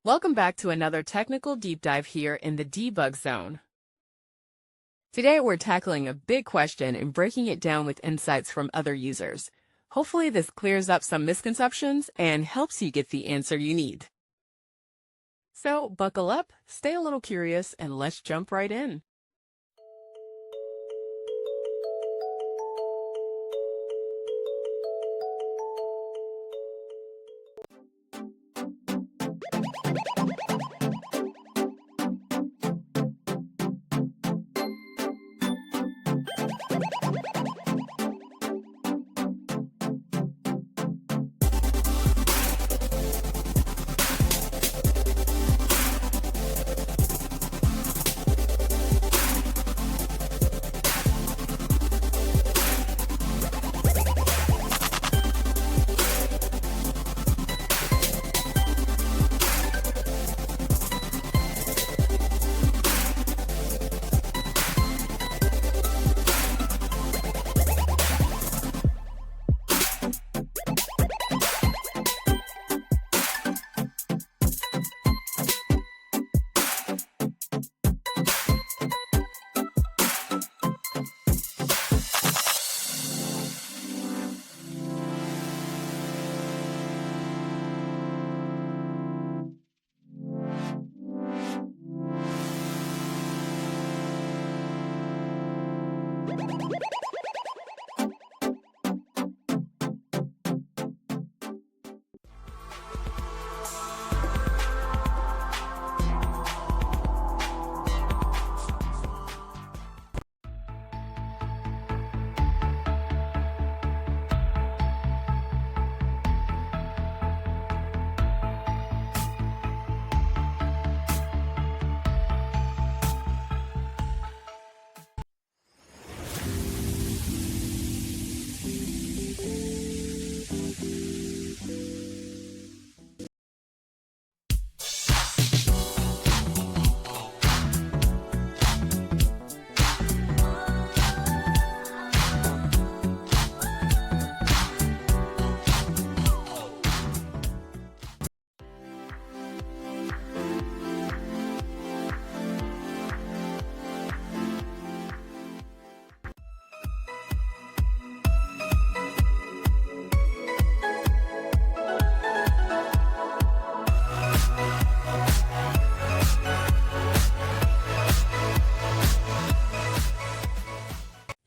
Welcome back to another technical deep dive here in the debug zone. Today we're tackling a big question and breaking it down with insights from other users. Hopefully this clears up some misconceptions and helps you get the answer you need. So buckle up, stay a little curious, and let's jump right in.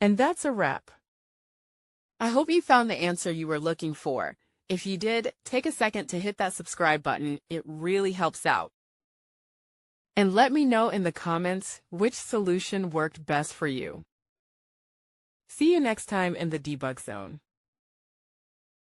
And that's a wrap. I hope you found the answer you were looking for. If you did, take a second to hit that subscribe button. It really helps out. And let me know in the comments which solution worked best for you. See you next time in the debug zone.